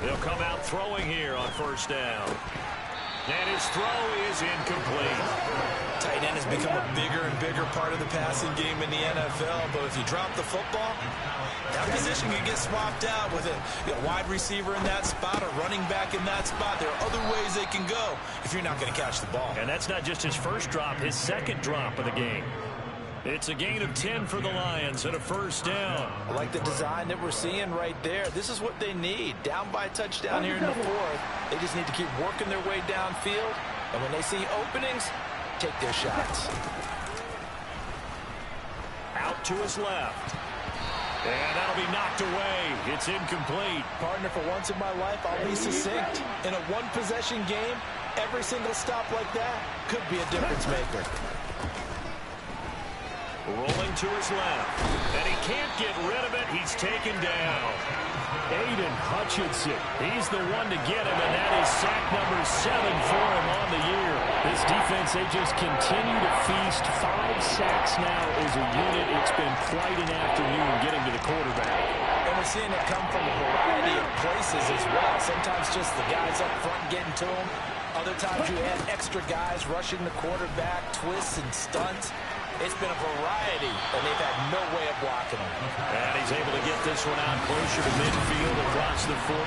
They'll come out throwing here on 1st down. And his throw is incomplete. Tight end has become a bigger and bigger part of the passing game in the NFL, but if you drop the football, that position can get swapped out with a wide receiver in that spot, a running back in that spot. There are other ways they can go if you're not going to catch the ball. And that's not just his first drop, his 2nd drop of the game. It's a gain of 10 for the Lions and a 1st down. I like the design that we're seeing right there. This is what they need. Down by a touchdown here in the 4th. They just need to keep working their way downfield. And when they see openings, take their shots. Out to his left. And that'll be knocked away. It's incomplete. Partner, for once in my life, I'll be succinct. In a one-possession game, every single stop like that could be a difference maker. Rolling to his left. And he can't get rid of it. He's taken down. Aiden Hutchinson. He's the one to get him, and that is sack number 7 for him on the year. This defense, they just continue to feast. 5 sacks now as a unit. It's been quite an afternoon getting to the quarterback. And we're seeing it come from a variety of places as well. Sometimes just the guys up front getting to him. Other times you add extra guys rushing the quarterback, twists and stunts. It's been a variety, and they've had no way of blocking him. And he's able to get this one out closer to midfield across the 45.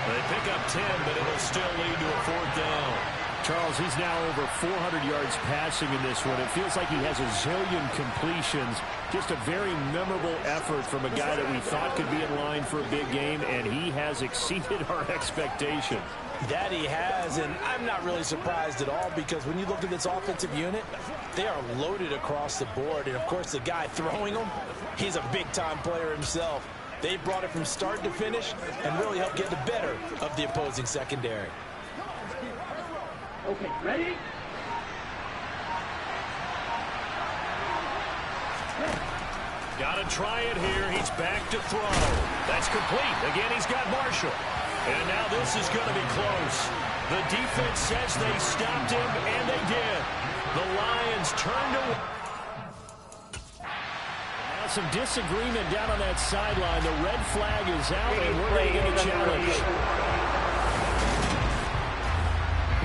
They pick up 10, but it'll still lead to a 4th down. Charles, he's now over 400 yards passing in this one. It feels like he has a zillion completions. Just a very memorable effort from a guy that we thought could be in line for a big game, and he has exceeded our expectations. That he has, and I'm not really surprised at all, because when you look at this offensive unit, they are loaded across the board. And, of course, the guy throwing them, he's a big-time player himself. They brought it from start to finish and really helped get the better of the opposing secondary. Okay, ready? Got to try it here. He's back to throw. That's complete. Again, he's got Marshall. And now this is going to be close. The defense says they stopped him, and they did. The Lions turned away. Now some disagreement down on that sideline. The red flag is out, and we're going to get a challenge.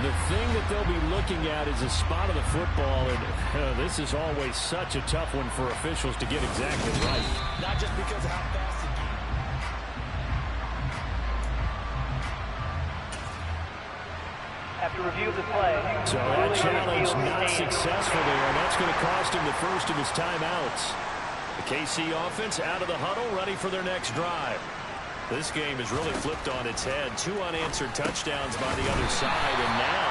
The thing that they'll be looking at is a spot of the football, and this is always such a tough one for officials to get exactly right. Not just because of how fast it is. After review of the play, So that challenge not successful there, and that's going to cost him the first of his timeouts. The KC offense out of the huddle, ready for their next drive. This game is really flipped on its head. 2 unanswered touchdowns by the other side, and now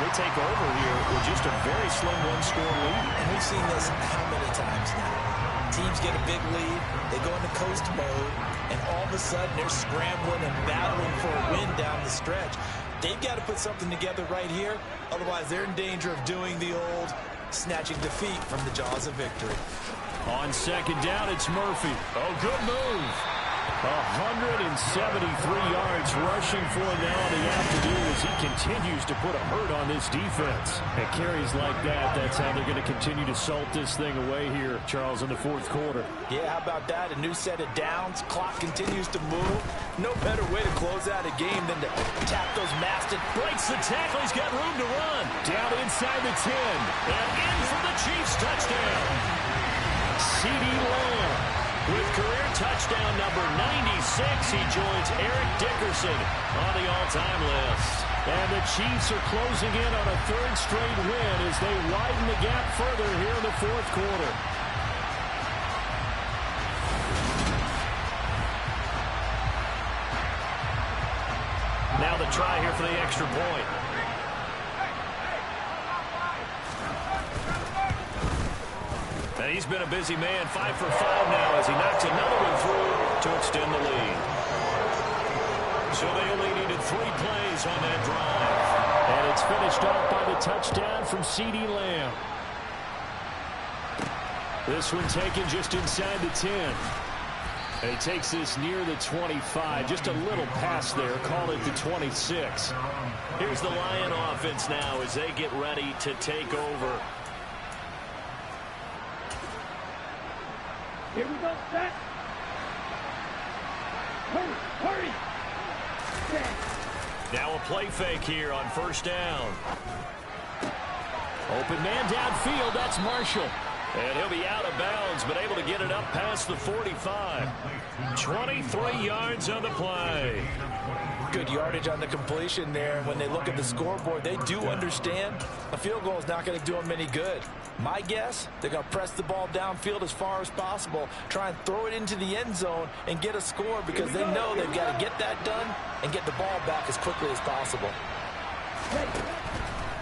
they take over here with just a very slim 1-score lead. And we've seen this how many times now? Teams get a big lead, they go into coast mode, and all of a sudden they're scrambling and battling for a win down the stretch. They've got to put something together right here, otherwise they're in danger of doing the old snatching defeat from the jaws of victory. On 2nd down, it's Murphy. Oh, good move. 173 yards rushing for him now in the afternoon as he continues to put a hurt on this defense. At carries like that, that's how they're going to continue to salt this thing away here, Charles, in the 4th quarter. Yeah, how about that? A new set of downs. Clock continues to move. No better way to close out a game than to tap those masted. Breaks the tackle. He's got room to run. Down inside the 10. And in for the Chiefs touchdown. CeeDee Lamb. With career touchdown number 96, he joins Eric Dickerson on the all-time list. And the Chiefs are closing in on a 3rd straight win as they widen the gap further here in the 4th quarter. Now the try here for the extra point. And he's been a busy man, 5 for 5 now as he knocks another one through to extend the lead. So they only needed 3 plays on that drive. And it's finished off by the touchdown from CeeDee Lamb. This one taken just inside the 10. And he takes this near the 25. Just a little pass there. Call it the 26. Here's the Lion offense now as they get ready to take over. Here we go, set. Hurry, hurry. Set. Now a play fake here on 1st down. Open man downfield, that's Marshall. And he'll be out of bounds, but able to get it up past the 45. 23 yards on the play. Good yardage on the completion there. When they look at the scoreboard, they do understand a field goal is not going to do them any good. My guess, they're going to press the ball downfield as far as possible, try and throw it into the end zone and get a score because they know they've got to get that done and get the ball back as quickly as possible.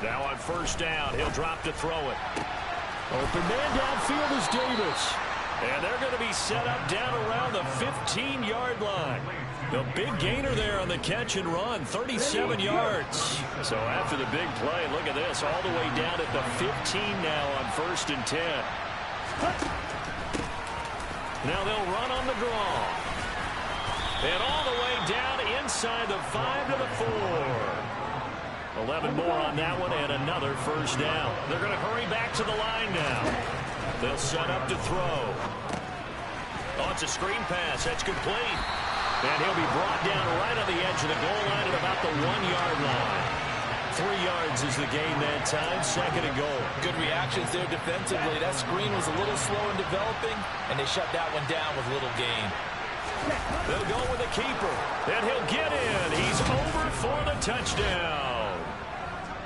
Now on 1st down, he'll drop to throw it. Open man downfield is Davis. And they're going to be set up down around the 15-yard line. The big gainer there on the catch and run, 37 yards. So after the big play, look at this, all the way down at the 15 now on 1st and 10. Now they'll run on the draw. And all the way down inside the 5 to the 4. 11 more on that one and another first down. They're going to hurry back to the line now. They'll set up to throw. Oh, it's a screen pass. That's complete. And he'll be brought down right on the edge of the goal line at about the 1-yard line. 3 yards is the gain that time. 2nd and goal. Good reactions there defensively. That screen was a little slow in developing, and they shut that one down with little gain. They'll go with the keeper, and he'll get in. He's over for the touchdown.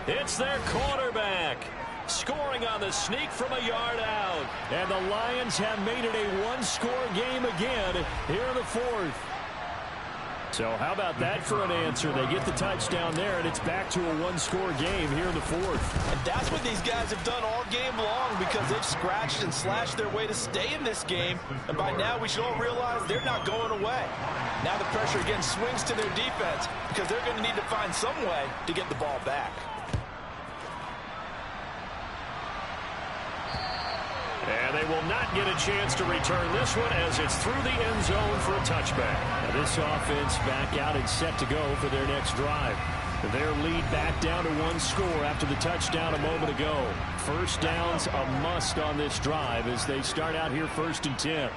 It's their quarterback, scoring on the sneak from a yard out. And the Lions have made it a one-score game again here in the 4th. So how about that for an answer? They get the touchdown there, and it's back to a one-score game here in the 4th. And that's what these guys have done all game long, because they've scratched and slashed their way to stay in this game. And by now, we should all realize they're not going away. Now the pressure again swings to their defense, because they're going to need to find some way to get the ball back. And they will not get a chance to return this one as it's through the end zone for a touchback. Now this offense back out and set to go for their next drive. Their lead back down to 1 score after the touchdown a moment ago. First down's a must on this drive as they start out here 1st and 10.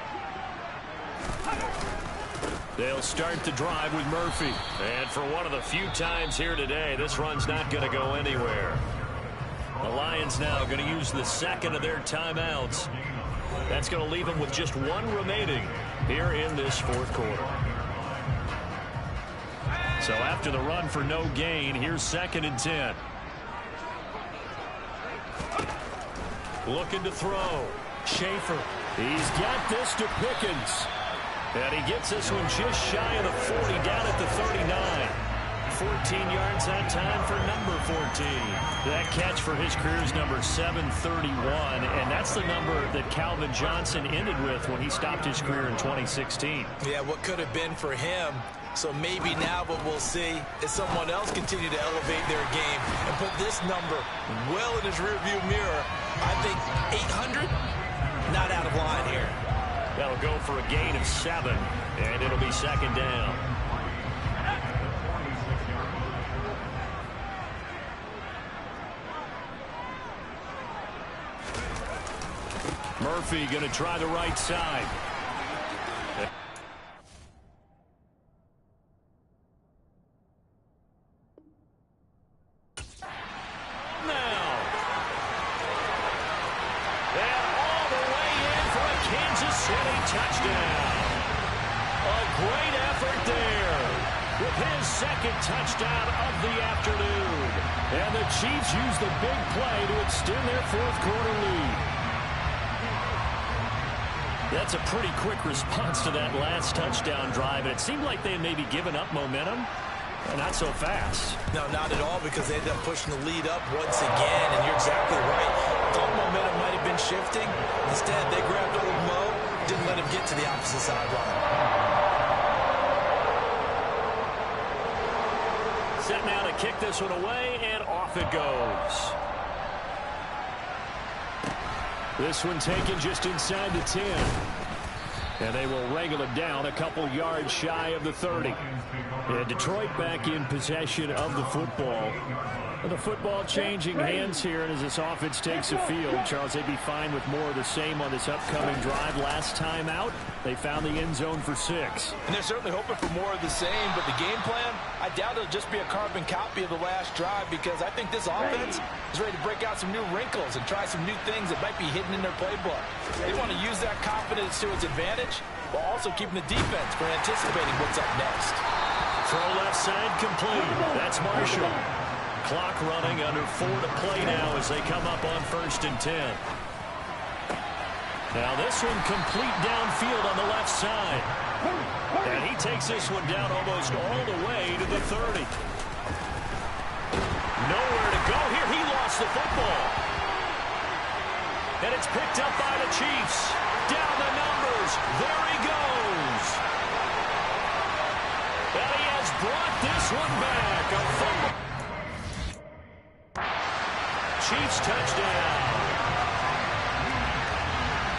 They'll start the drive with Murphy. And for one of the few times here today, this run's not going to go anywhere. The Lions now going to use the 2nd of their timeouts. That's going to leave them with just 1 remaining here in this 4th quarter. So after the run for no gain, here's 2nd and 10. Looking to throw. Schaefer. He's got this to Pickens. And he gets this one just shy of the 40, down at the 39. 14 yards that time for number 14. That catch for his career is number 731, and that's the number that Calvin Johnson ended with when he stopped his career in 2016. Yeah, what could have been for him. So maybe now what we'll see is someone else continue to elevate their game and put this number well in his rearview mirror. I think 800, not out of line here. That'll go for a gain of 7, and it'll be 2nd down. Murphy going to try the right side. Now. And all the way in for a Kansas City touchdown. A great effort there with his 2nd touchdown of the afternoon. And the Chiefs use the big play to extend their 4th quarter lead. That's a pretty quick response to that last touchdown drive. And it seemed like they had maybe given up momentum. Not so fast. No, not at all, because they ended up pushing the lead up once again. And you're exactly right. Thought momentum might have been shifting. Instead, they grabbed old Mo, didn't let him get to the opposite sideline. Set now to kick this one away, and off it goes. This one taken just inside the 10. And they will wrangle it down a couple yards shy of the 30. And Detroit back in possession of the football. And the football changing hands here, and as this offense takes the field, Charles, they'd be fine with more of the same on this upcoming drive. Last time out, they found the end zone for 6. And they're certainly hoping for more of the same, but the game plan, I doubt it'll just be a carbon copy of the last drive, because I think this offense is ready to break out some new wrinkles and try some new things that might be hidden in their playbook. They want to use that confidence to its advantage, while also keeping the defense from anticipating what's up next. Throw left side complete. That's Marshall. Clock running, under 4 to play now as they come up on 1st and 10. Now this one complete downfield on the left side. And he takes this one down almost all the way to the 30. Nowhere to go here. He lost the football. And it's picked up by the Chiefs. down the numbers. There he goes. And he has brought this one back. A fumble. Chiefs touchdown.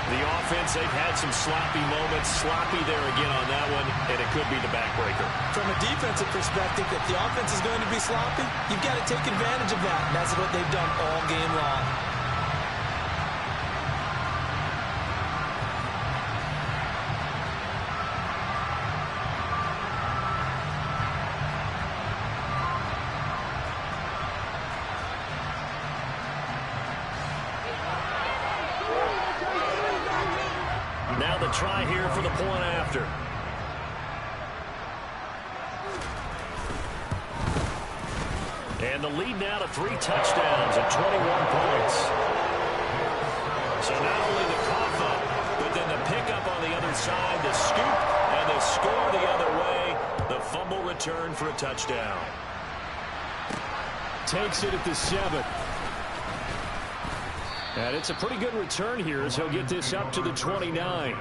The offense, they've had some sloppy moments. Sloppy there again on that one, and it could be the backbreaker. From a defensive perspective, if the offense is going to be sloppy, you've got to take advantage of that. And that's what they've done all game long. Now the try here for the point after. And the lead now to 3 touchdowns and 21 points. So not only the cough up, but then the pickup on the other side, the scoop, and the score the other way. The fumble return for a touchdown. Takes it at the 7. And it's a pretty good return here as he'll get this up to the 29.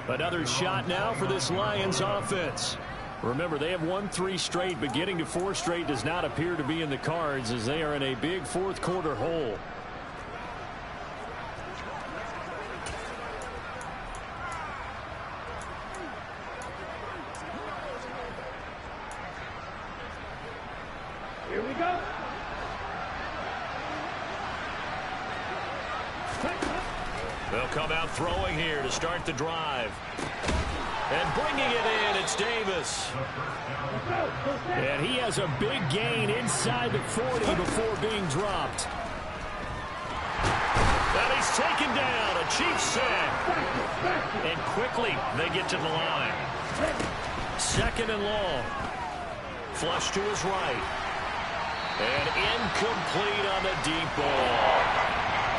Another shot now for this Lions offense. Remember, they have won 3 straight, but getting to 4 straight does not appear to be in the cards as they are in a big fourth quarter hole. Here we go. They'll come out throwing here to start the drive. And bringing it in, it's Davis. And he has a big gain inside the 40 before being dropped. And he's taken down, a Chiefs sack. And quickly they get to the line. 2nd and long. Flush to his right. And incomplete on the deep ball.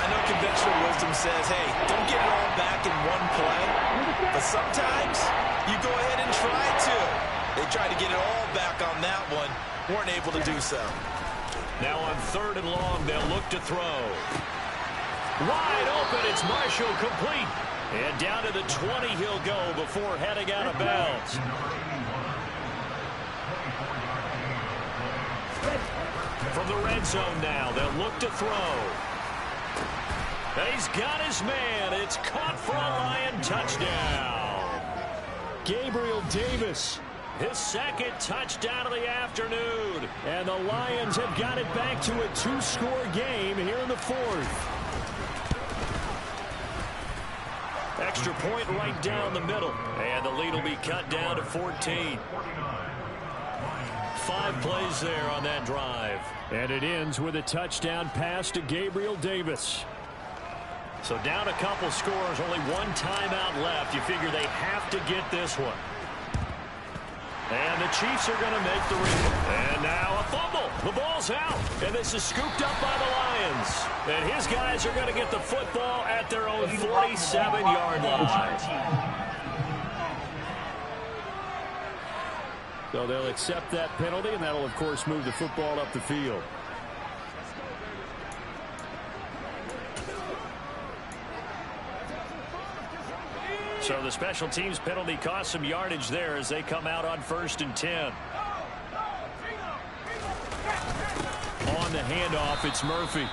I know conventional wisdom says, hey, don't get it all back in one play. But sometimes you go ahead and try to. They tried to get it all back on that one. Weren't able to do so. Now on 3rd and long, they'll look to throw. Wide open, it's Marshall complete. And down to the 20 he'll go before heading out of bounds. From the red zone now, they'll look to throw. He's got his man. It's caught for a Lion touchdown. Gabriel Davis, his 2nd touchdown of the afternoon. And the Lions have got it back to a 2-score game here in the 4th. Extra point right down the middle. And the lead will be cut down to 14. 5 plays there on that drive. And it ends with a touchdown pass to Gabriel Davis. So down a couple scores, only 1 timeout left. You figure they have to get this one. And the Chiefs are going to make the read. And now a fumble. The ball's out. And this is scooped up by the Lions. And his guys are going to get the football at their own 47-yard line. So they'll accept that penalty, and that'll, of course, move the football up the field. So the special teams penalty cost some yardage there as they come out on 1st and 10. On the handoff, it's Murphy.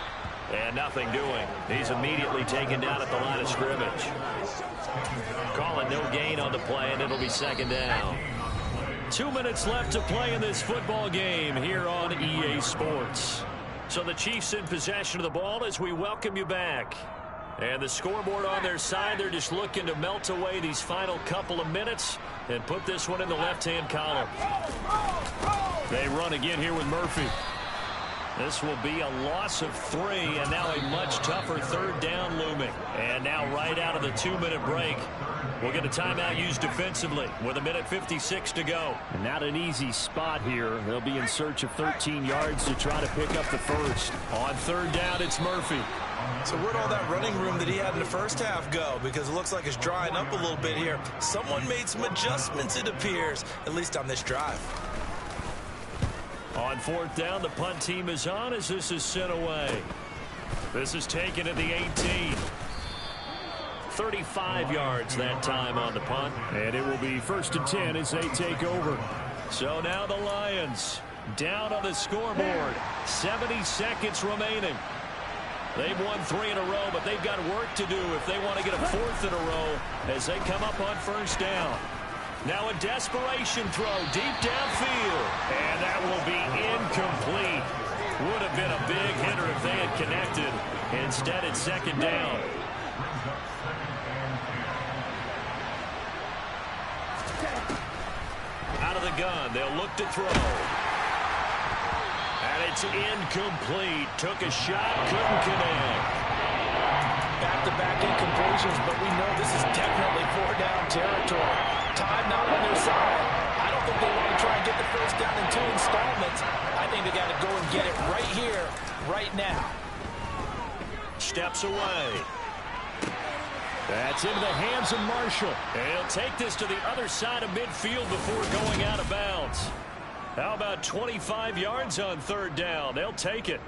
And nothing doing. He's immediately taken down at the line of scrimmage. Call it no gain on the play, and it'll be 2nd down. 2 minutes left to play in this football game here on EA Sports. So the Chiefs in possession of the ball as we welcome you back. And the scoreboard on their side, they're just looking to melt away these final couple of minutes and put this one in the left-hand column. They run again here with Murphy. This will be a loss of 3, and now a much tougher 3rd down looming. And now right out of the 2-minute break, we'll get a timeout used defensively with 1:56 to go. And not an easy spot here. They'll be in search of 13 yards to try to pick up the first. On 3rd down, it's Murphy. So where'd all that running room that he had in the first half go? Because it looks like it's drying up a little bit here. Someone made some adjustments, it appears, at least on this drive. On 4th down, the punt team is on as this is sent away. This is taken at the 18. 35 yards that time on the punt. And it will be 1st and 10 as they take over. So now the Lions down on the scoreboard. 70 seconds remaining. They've won 3 in a row, but they've got work to do if they want to get a 4th in a row as they come up on 1st down. Now a desperation throw deep downfield. And that will be incomplete. Would have been a big hitter if they had connected. Instead, it's 2nd down. Out of the gun, they'll look to throw. And it's incomplete. Took a shot, couldn't connect. Back-to-back incompletions, but we know this is definitely 4-down territory. Time not on their side. I don't think they want to try and get the 1st down in 2 installments. I think they got to go and get it right here, right now. Steps away. That's into the hands of Marshall. And he'll take this to the other side of midfield before going out of bounds. How about 25 yards on 3rd down? They'll take it.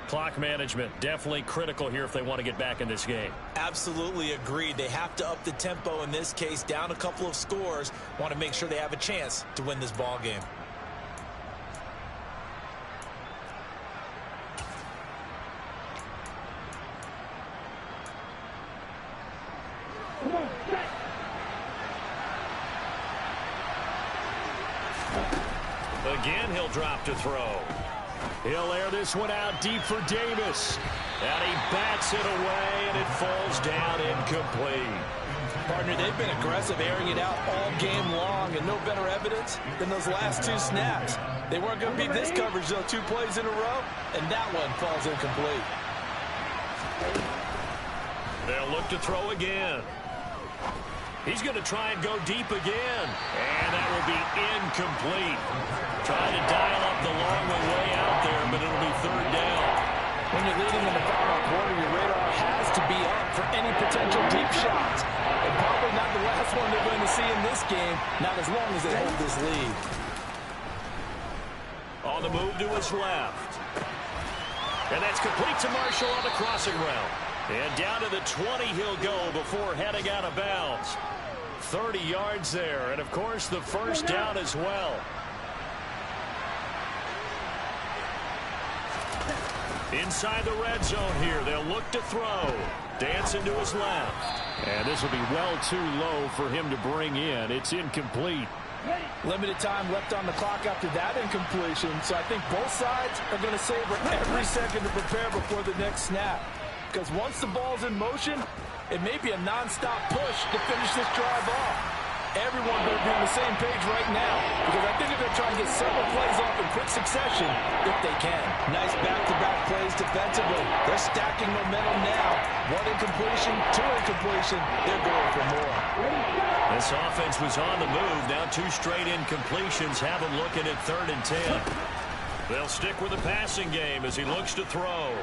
Clock management definitely critical here if they want to get back in this game. Absolutely agreed. They have to up the tempo in this case, down a couple of scores. Want to make sure they have a chance to win this ball game. Again, he'll drop to throw. He'll air this one out deep for Davis. And he bats it away, and it falls down incomplete. Partner, they've been aggressive, airing it out all game long, and no better evidence than those last 2 snaps. They weren't going to beat this coverage, though, 2 plays in a row, and that one falls incomplete. They'll look to throw again. He's going to try and go deep again. And that will be incomplete. Trying to dial up the long way out there, but it'll be 3rd down. When you're leading in the final quarter, your radar has to be up for any potential deep shots. And probably not the last one they're going to see in this game, not as long as they hold this lead. On the move to his left. And that's complete to Marshall on the crossing route. And down to the 20 he'll go before heading out of bounds. 30 yards there, and of course the 1st down as well. Inside the red zone here, they'll look to throw. Dancing to his left. And this will be well too low for him to bring in. It's incomplete. Limited time left on the clock after that incompletion, so I think both sides are going to savor every second to prepare before the next snap. Because once the ball's in motion, it may be a non-stop push to finish this drive off. Everyone better be on the same page right now, because I think they're going to try and get several plays off in quick succession if they can. Nice back-to-back plays defensively. They're stacking momentum now. 1 incompletion, 2 incompletion. They're going for more. This offense was on the move. Now 2 straight incompletions have them looking at 3rd and 10. They'll stick with the passing game as he looks to throw.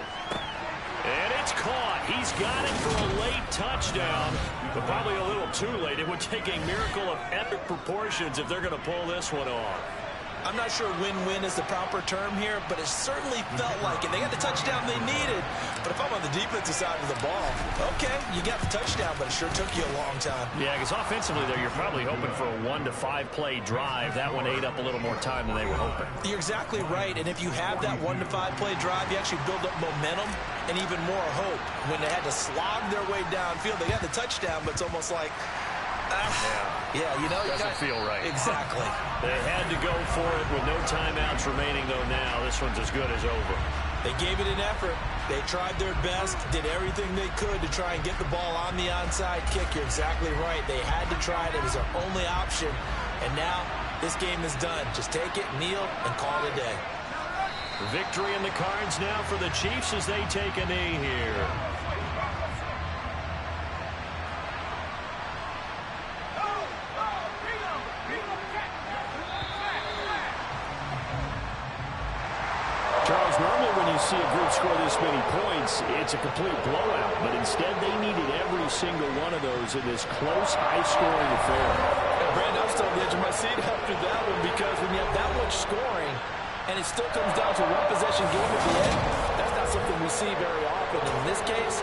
And it's caught. He's got it for a late touchdown, but probably a little too late. It would take a miracle of epic proportions if they're going to pull this one off. I'm not sure win-win is the proper term here, but it certainly felt like it. They got the touchdown they needed, but if I'm on the defensive side of the ball, okay, you got the touchdown, but it sure took you a long time. Yeah, because offensively there, you're probably hoping for a 1 to 5 play drive. That one ate up a little more time than they were hoping. You're exactly right, and if you have that 1 to 5 play drive, you actually build up momentum and even more hope. When they had to slog their way downfield, they got the touchdown, but it's almost like, yeah, you know, doesn't feel right. Exactly. They had to go for it with no timeouts remaining, though. Now this one's as good as over. They gave it an effort. They tried their best, did everything they could to try and get the ball on the onside kick. You're exactly right. They had to try it. It was their only option. And now this game is done. Just take it, kneel, and call it a day. Victory in the cards now for the Chiefs as they take a knee here. Charles, normally when you see a group score this many points, it's a complete blowout. But instead, they needed every single one of those in this close, high-scoring affair. And Brandon, I'm still on the edge of my seat after that one, because when you have that much scoring and it still comes down to 1 possession game at the end, that's not something we see very often. In this case,